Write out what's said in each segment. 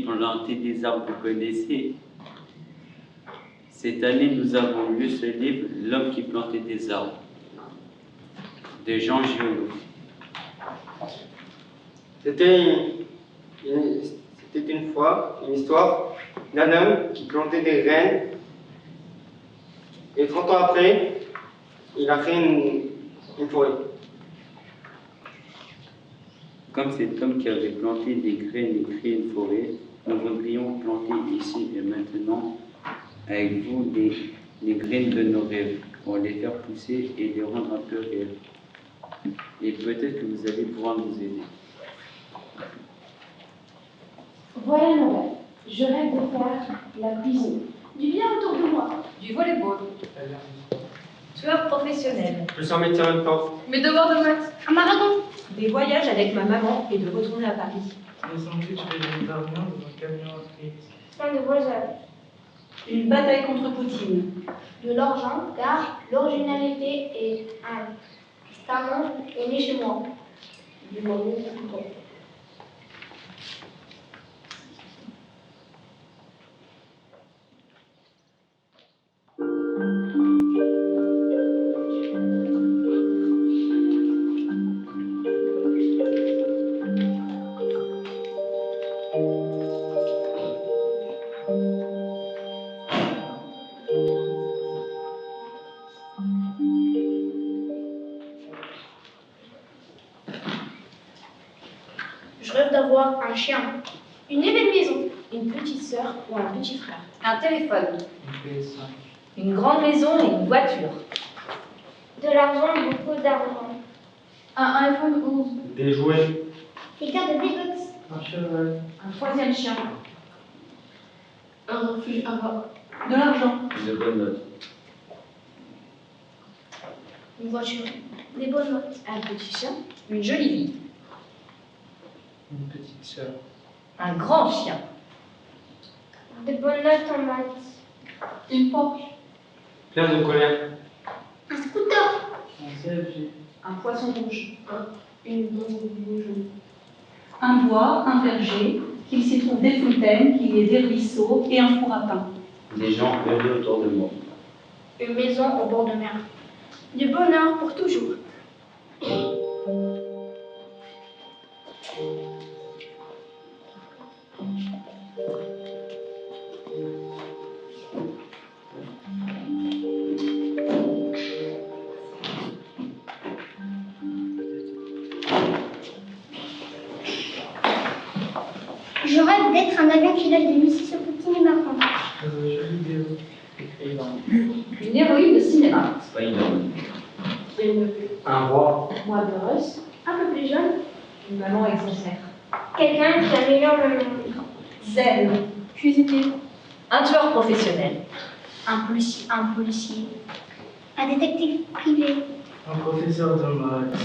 planter des arbres, vous connaissez? Cette année, nous avons lu ce livre, L'homme qui plantait des arbres, de Jean Giono. C'était une fois une histoire d'un homme qui plantait des graines et 30 ans après, il a créé une forêt. Comme cet homme qui avait planté des graines et créé une forêt, nous voudrions planter ici et maintenant avec vous des graines de nos rêves pour les faire pousser et les rendre un peu réels. Et peut-être que vous allez pouvoir nous aider. Voilà nos rêves. Je rêve de faire la cuisine. Du bien autour de moi. Du volleyball. Tueur professionnel. Je sens métier en même temps. Mes devoirs de maths. Un marathon. Des voyages avec ma maman et de retourner à Paris. Des sandwichs végétariens dans un camion à frites. Plein de voisins. Une bataille contre Poutine. De l'argent, car l'originalité est un talent est né chez moi. Du moment tout le temps. Je rêve d'avoir un chien, une belle maison, une petite sœur ou un petit frère. Un téléphone. Une PS5. Une grande maison et une voiture. De l'argent, beaucoup d'argent. Un iPhone 11. Des jouets. Des cartes de Xbox. Un cheval. Un troisième chien. Un refuge à bord. De l'argent. De bonnes notes. Une voiture. Des bonnes notes. Un petit chien. Une jolie vie. Une petite sœur. Un grand chien. De bonnes notes en maths. Une Porsche. Plein de colère. Un scooter. Un CFG. Un poisson rouge. Une bonne Un bois, un verger, qu'il s'y trouve des fontaines, qu'il y ait des ruisseaux et un four à pain. Des gens heureux autour de moi. Une maison au bord de mer. Du bonheur pour toujours. Je rêve d'être un avion qui lâche des missiles sur Poutine et Macron. Une jolie vidéo. Écrivain. Une héroïne de cinéma. Spider-Man. Un roi. Moi de Russe, un peu plus jeune. Une maman exemplaire. Quelqu'un qui améliore le monde. Zen. Cuisinier. Un tueur professionnel. Un policier. Un détective privé. Un professeur de maths.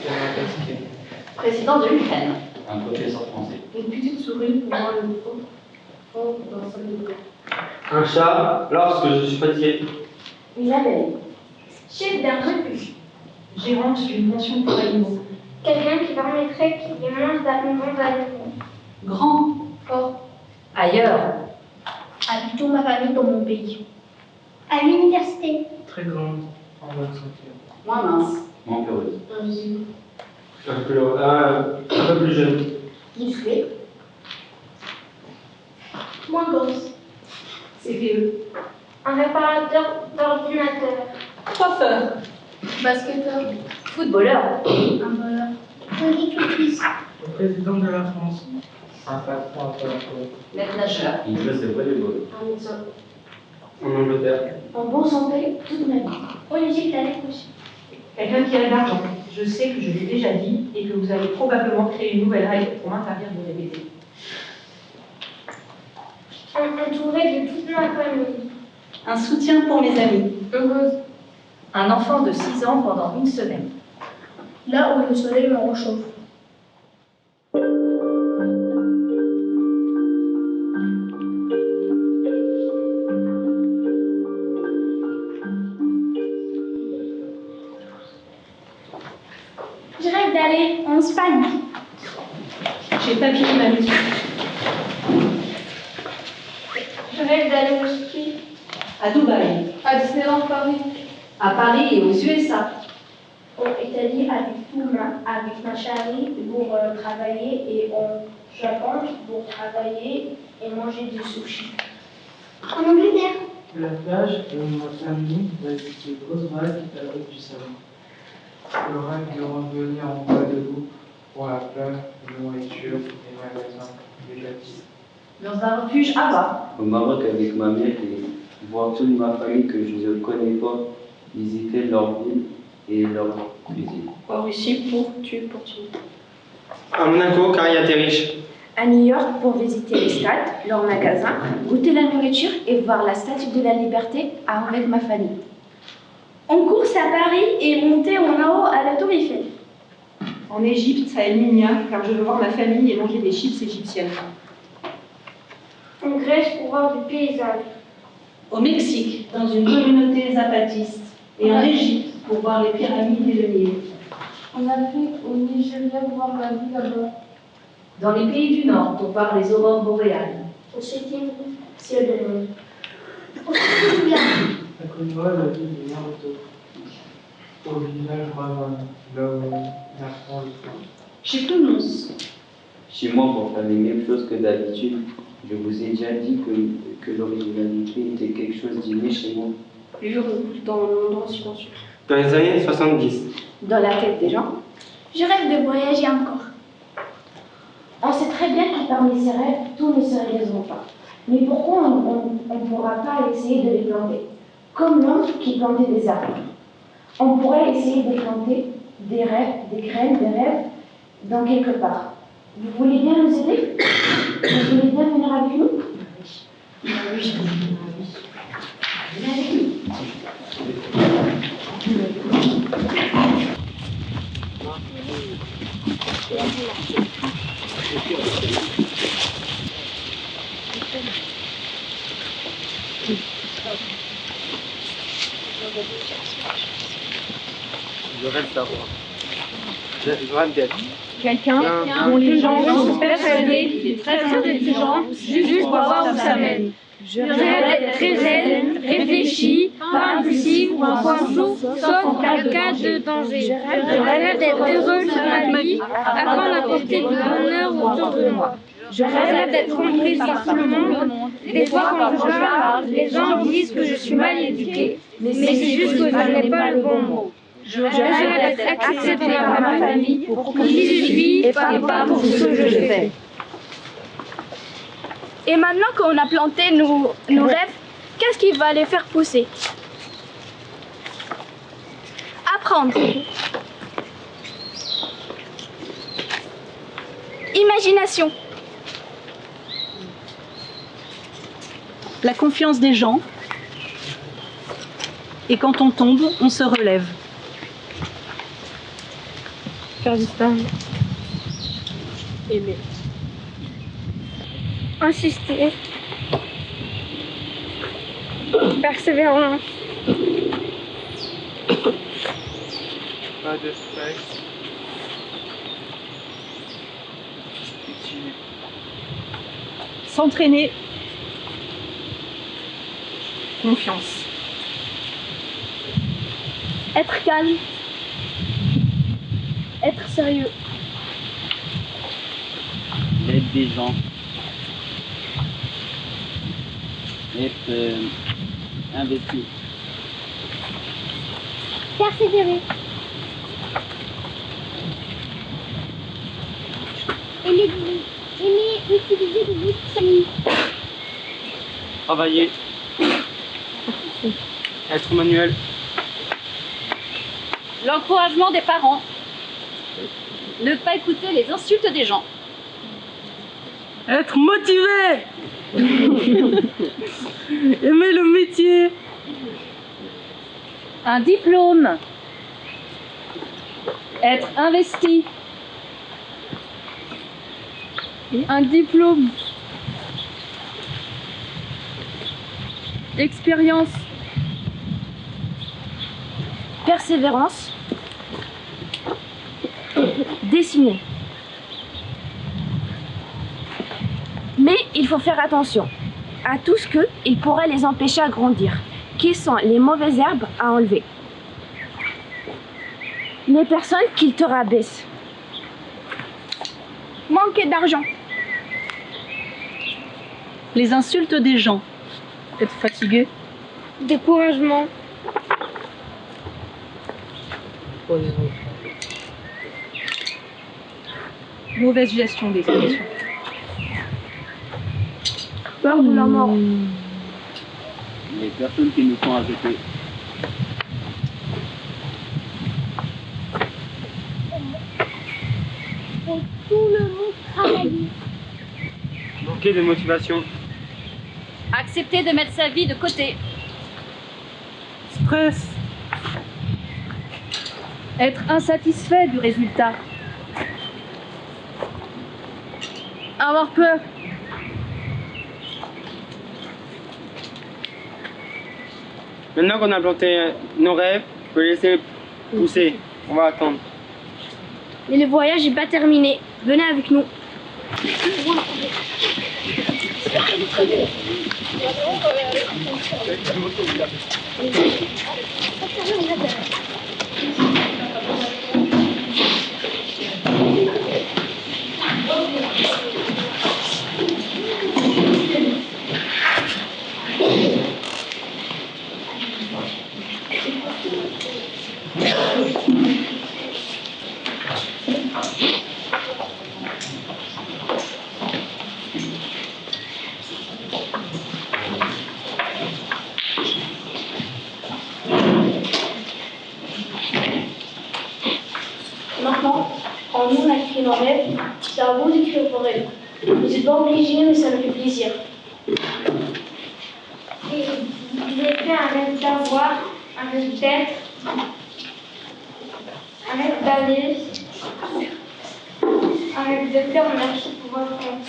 Qui a mathématiques. Président de l'Ukraine. Un professeur français. Une petite souris pour moi le fond dans sa maison. Un chat lorsque je suis fatigué. Une abeille. Chef d'un refuge. Gérante d'une pension pour animaux. Quelqu'un qui permettrait qu'il y ait moins d'abondance d'aliments. Grand, Fort. Ailleurs. Habitons ma famille dans mon pays. À l'université. Très grande. En bonne santé. moins mince. Moins peureuse. Invisible. Un peu plus jeune. Musclé. Moins gosse. CPE. Un réparateur d'ordinateur. Coiffeur. Basketteur. Footballeur. Un voleur. Agricultrice. Le président de la France. Un patron à Pôle emploi. Maître nageur. Il joue de volleyball. Un médecin. En Angleterre. En bonne santé toute ma vie. En Égypte l'année prochaine. Quelqu'un qui a de l'argent. Je sais que je l'ai déjà dit et que vous allez probablement créer une nouvelle règle pour m'interdire de le répéter. Entouré de toute ma famille. Un soutien pour mes amis. Heureuse. Un enfant de 6 ans pendant une semaine. Là où le soleil me réchauffe. Je rêve d'aller en Espagne. J'ai pas fini ma mission. Je rêve d'aller au ski. À Dubaï. À Disneyland Paris. À Paris et aux USA. En Italie avec ma chérie pour travailler et au Japon pour travailler et manger du sushi. En Angleterre. La plage où ma famille va visiter de grosses vagues à la route du savon. Le rêve de revenir en bas debout pour la plage, la nourriture, les magasins, les bâtiments. Dans un refuge à bas. Au Maroc avec ma mère et voir toute ma famille que je ne connais pas, visiter leur ville et leur cuisine. En Russie pour tuer Poutine. À Monaco, car il y a des riches. À New York pour visiter les stades, leurs magasins, goûter la nourriture et voir la Statue de la Liberté avec ma famille. En course à Paris et monter en haut à la Tour Eiffel. En Égypte, à El Minya, car je veux voir ma famille et manger des chips égyptiennes. En Grèce pour voir du paysage. Au Mexique, dans une communauté zapatiste. Et en Égypte, pour voir les pyramides et le Nil. En Afrique, au Nigeria pour voir la vie là-bas. Dans les pays du Nord pour voir les aurores boréales. Au 7e ciel de monde. Au Sénégal. À Conroy, la ville de Naruto. Au village Ravan, là où on apprend le feu. Chez Toulouse. Chez moi, pour faire les mêmes choses que d'habitude, je vous ai déjà dit que l'originalité était quelque chose d'inné chez moi. Vivre dans un endroit silencieux. Dans les années 70. Dans la tête des gens. Je rêve de voyager encore. On sait très bien que parmi ces rêves, tout ne se réalisera pas. Mais pourquoi on ne pourra pas essayer de les planter? Comme l'homme qui plantait des arbres. On pourrait essayer de planter des rêves, des graines de rêves dans quelque part. Vous voulez bien nous aider? Vous voulez bien venir avec nous? Je rêve d'avoir. Je rêve d'être. Quelqu'un dont les gens sont persuadés, très intelligent, juste pour voir où ça mène. Je rêve d'être très zen, réfléchi, pas impulsif ou un poisson, sauf en cas de danger. Je rêve d'être heureux sur ma vie, afin d'apporter du bonheur autour de moi. Je rêve d'être comprise par tout le monde. Des fois, quand je parle, les gens disent que je suis mal éduquée, mais c'est juste que je n'ai pas le bon mot. Je rêve d'être acceptée par ma famille pour qui je suis et pas pour ce que je fais. Et maintenant qu'on a planté nos rêves, qu'est-ce qui va les faire pousser? Apprendre. Imagination. La confiance des gens. Et quand on tombe, on se relève. Faire disparaître. Aimer. Insister. Persévérance. Pas de stress. S'entraîner. Confiance. Être calme. Être sérieux. L'aide des gens. Être investi. Persévérer. Aimer utiliser des outils. Travailler. Être manuel. L'encouragement des parents. Ne pas écouter les insultes des gens. Être motivé. Aimer le métier. Un diplôme. Être investi. Un diplôme. Expérience. Persévérance. Dessiner. Mais il faut faire attention. à tout ce qu'il pourrait les empêcher à grandir, qui sont les mauvaises herbes à enlever. Les personnes qui te rabaissent. Manquer d'argent. Les insultes des gens. Être fatigué. Découragement. Mauvaise gestion des émotions. Peur de la mort. Les personnes qui nous font ajouter. Tout le monde travaille. Manquer de motivation. Accepter de mettre sa vie de côté. Stress. Être insatisfait du résultat. Avoir peur. Maintenant qu'on a planté nos rêves, il faut les laisser pousser. On va attendre. Mais le voyage n'est pas terminé. Venez avec nous. Maintenant, quand nous on a écrit nos rêves, c'est à vous d'écrire vos rêves. Vous n'êtes pas obligés, mais ça nous fait plaisir. Et vous avez fait un rêve d'avoir, un rêve d'être, un rêve d'aller, un rêve de faire. Merci pour votre compte.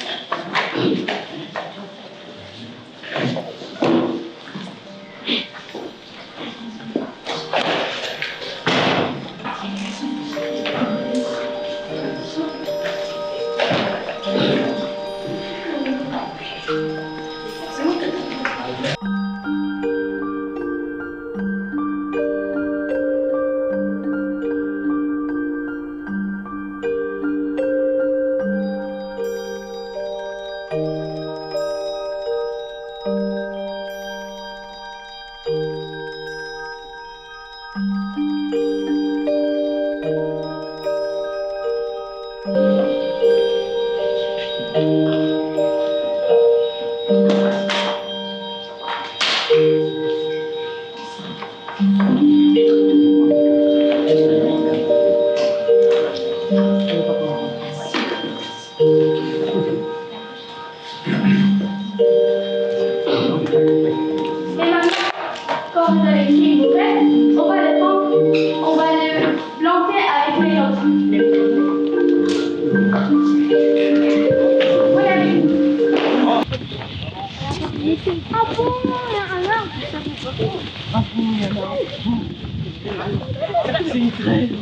Et maintenant, quand vous avez écrit vos rêves, on va les prendre, on va les planter avec les nôtres. Voilà. Ah bon, il y a un arbre, ça fait pas. Ah bon, il y en a. C'est une grève.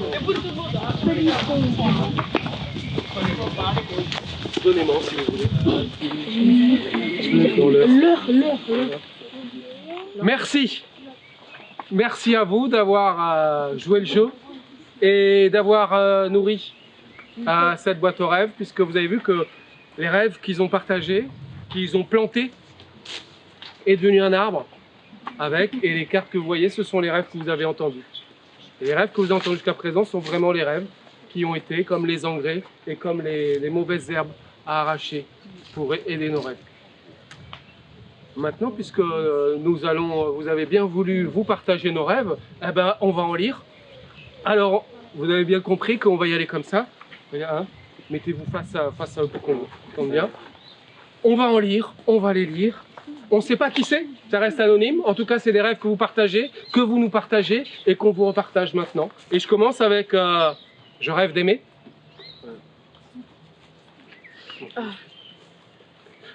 Donnez-moi si vous voulez. L'heure. Merci. Merci à vous d'avoir joué le jeu et d'avoir nourri cette boîte aux rêves, puisque vous avez vu que les rêves qu'ils ont partagés, qu'ils ont plantés, est devenu un arbre avec, et les cartes que vous voyez, ce sont les rêves que vous avez entendus. Et les rêves que vous avez entendus jusqu'à présent sont vraiment les rêves qui ont été comme les engrais et comme les mauvaises herbes à arracher pour aider nos rêves. Maintenant, puisque vous avez bien voulu vous partager nos rêves, eh ben, on va en lire. Alors, vous avez bien compris qu'on va y aller comme ça. Hein, mettez-vous face à eux pour qu'on entende bien. On va en lire, on va les lire. On ne sait pas qui c'est, ça reste anonyme. En tout cas, c'est des rêves que vous partagez, que vous nous partagez et qu'on vous repartage maintenant. Et je commence avec Je rêve d'aimer.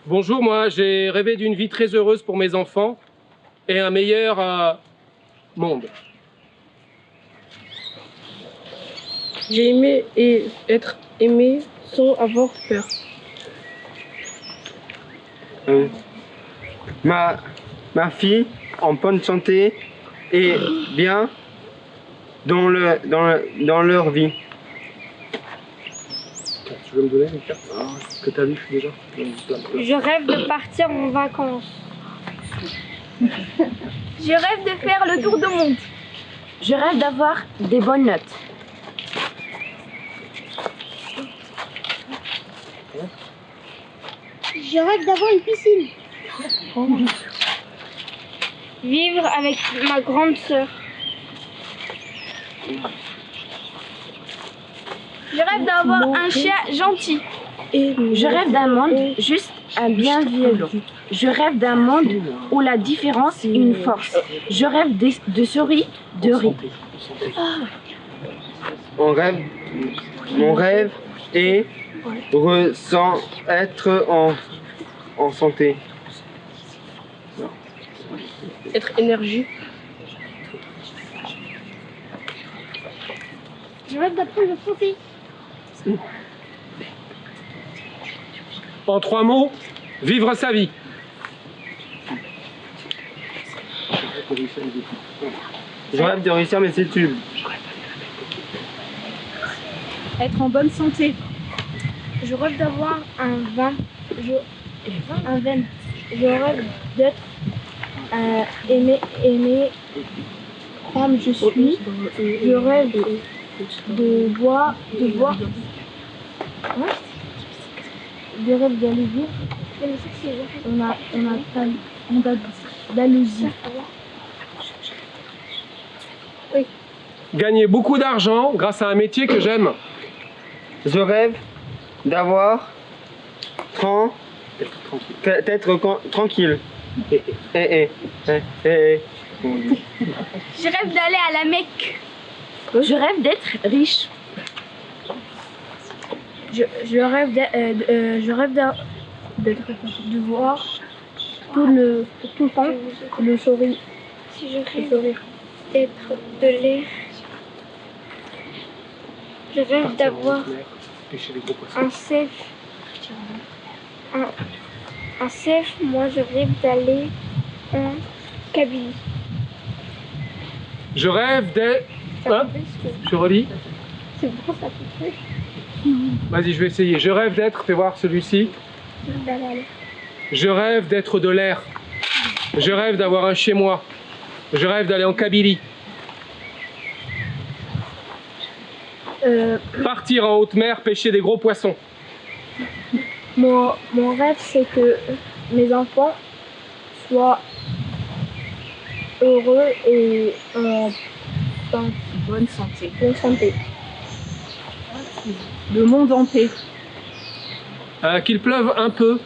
Bonjour, moi j'ai rêvé d'une vie très heureuse pour mes enfants et un meilleur monde. J'ai aimé et être aimé sans avoir peur. ma fille en bonne santé et bien dans leur vie. Tu veux me donner une carte que tu as lu déjà? Je rêve de partir en vacances. Je rêve de faire le tour du monde. Je rêve d'avoir des bonnes notes. Je rêve d'avoir une piscine. Vivre avec ma grande sœur. Je rêve d'avoir un chien gentil. Je rêve d'un monde juste un bien violent. Je rêve d'un monde où la différence est une force. Je rêve de souris, de riz. Mon rêve est être en santé. Être énergie. Je rêve d'apprendre le français. En 3 mots, vivre sa vie. Je rêve de réussir mes études. Être en bonne santé. Je rêve d'avoir un vin. Je rêve d'être aimé comme je suis. Je rêve de voir. Je rêve d'aller vivre. On a Andalousie. Oui. Gagner beaucoup d'argent grâce à un métier que j'aime. Je rêve d'avoir d'être tranquille. Je rêve d'aller à la Mecque. Je rêve d'être riche. Je rêve de voir tout le temps le sourire. Si je rêve d'être de l'air. Je rêve d'avoir un chef. Un chef, moi je rêve d'aller en Kabylie. Je rêve d'être... Hein? Je relis. C'est bon, ça peut faire. Vas-y, je vais essayer. Je rêve d'être, fais voir celui-ci. Je rêve d'être de l'air. Je rêve d'avoir un chez moi. Je rêve d'aller en Kabylie. Partir en haute mer, pêcher des gros poissons. Mon rêve, c'est que mes enfants soient heureux et en Bonne santé. bonne santé. Le monde en paix. Qu'il pleuve un peu,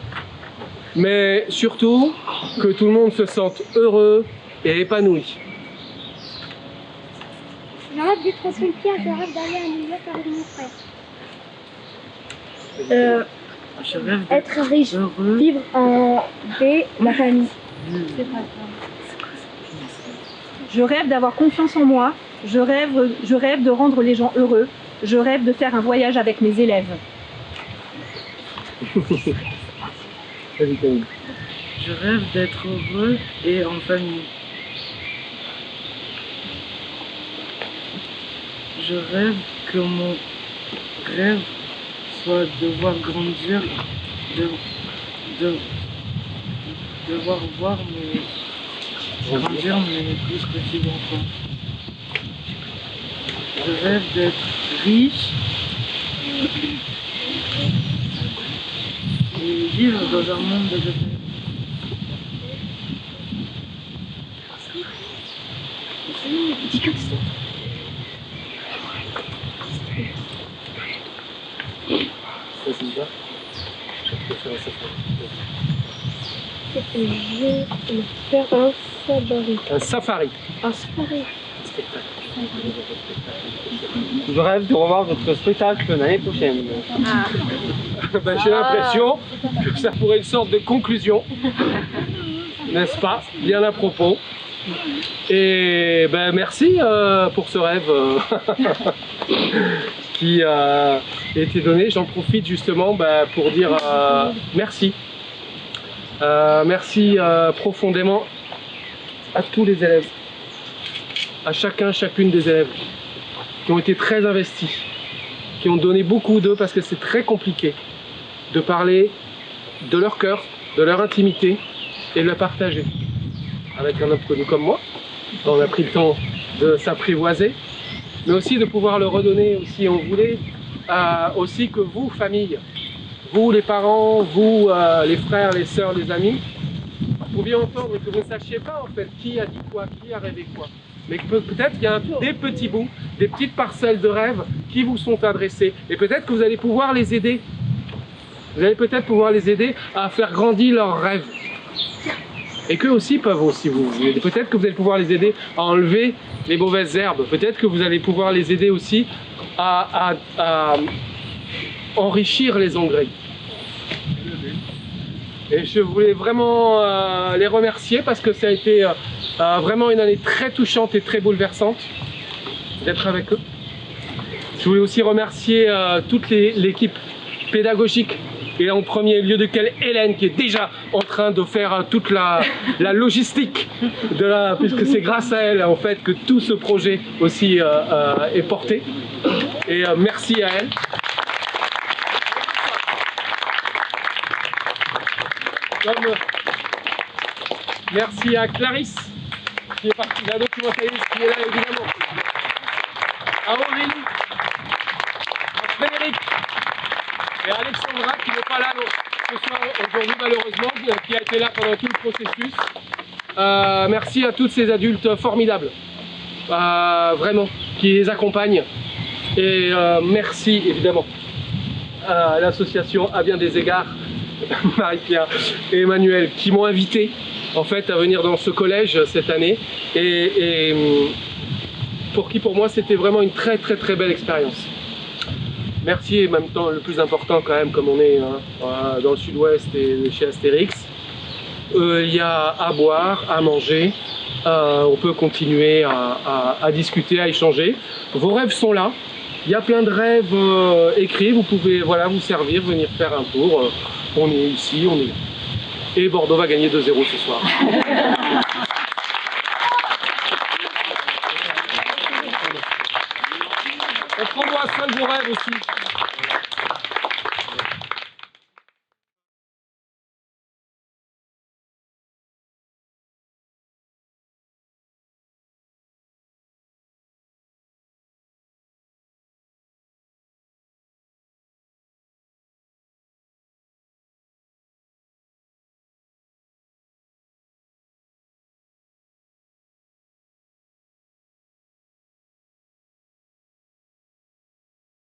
mais surtout que tout le monde se sente heureux et épanoui. Je rêve d'être Pierre, je rêve d'aller à New York avec mon frère. Je rêve Être riche, heureux. vivre en paix, ma famille. Je rêve d'avoir confiance en moi. Je rêve de rendre les gens heureux. Je rêve de faire un voyage avec mes élèves. Je rêve d'être heureux et en famille. Je rêve que mon rêve soit de voir grandir, de voir grandir mes plus petits enfants. Je rêve d'être riche et vivre dans un monde de paix. Je vais faire un safari. Un safari. Un safari. Je rêve de revoir votre spectacle l'année prochaine. Ben, j'ai l'impression que ça pourrait une sorte de conclusion, n'est-ce pas? Bien à propos. Et ben merci pour ce rêve qui a été donné. J'en profite justement pour dire merci. Merci profondément à tous les élèves, à chacune des élèves qui ont été très investis, qui ont donné beaucoup d'eux parce que c'est très compliqué de parler de leur cœur, de leur intimité et de la partager avec un homme connu comme moi. On a pris le temps de s'apprivoiser, mais aussi de pouvoir le redonner aussi. On voulait aussi que vous, famille, vous les parents, vous les frères, les sœurs, les amis, vous pouviez entendre et que vous ne sachiez pas en fait qui a dit quoi, qui a rêvé quoi. Mais peut-être qu'il y a des petits bouts, des petites parcelles de rêves qui vous sont adressés. Et peut-être que vous allez pouvoir les aider. Vous allez peut-être pouvoir les aider à faire grandir leurs rêves. Et qu'eux aussi peuvent aussi vous aider. Peut-être que vous allez pouvoir les aider à enlever les mauvaises herbes. Peut-être que vous allez pouvoir les aider aussi à enrichir les engrais. Et je voulais vraiment les remercier parce que ça a été vraiment une année très touchante et très bouleversante d'être avec eux. Je voulais aussi remercier toute l'équipe pédagogique et en premier lieu de quelle Hélène qui est déjà en train de faire toute la logistique puisque c'est grâce à elle en fait que tout ce projet aussi est porté. Et merci à elle. Merci à Clarisse qui est partie, la documentaliste qui est là évidemment. À Aurélie, à Frédéric et à Alexandra qui n'est pas là ce soir aujourd'hui malheureusement, qui a été là pendant tout le processus. Merci à tous ces adultes formidables, vraiment, qui les accompagnent. Et merci évidemment à l'association À bien des égards, Marie-Pierre et Emmanuel, qui m'ont invité en fait à venir dans ce collège cette année et pour moi c'était vraiment une très belle expérience. Merci, et en même temps le plus important quand même, comme on est dans le sud-ouest et chez Astérix, il y a à boire, à manger, on peut continuer à discuter, à échanger. Vos rêves sont là, il y a plein de rêves écrits, vous pouvez vous servir, venir faire un tour. On est ici, on est là. Et Bordeaux va gagner 2-0 ce soir. On prend-moi 5 de vos rêves aussi.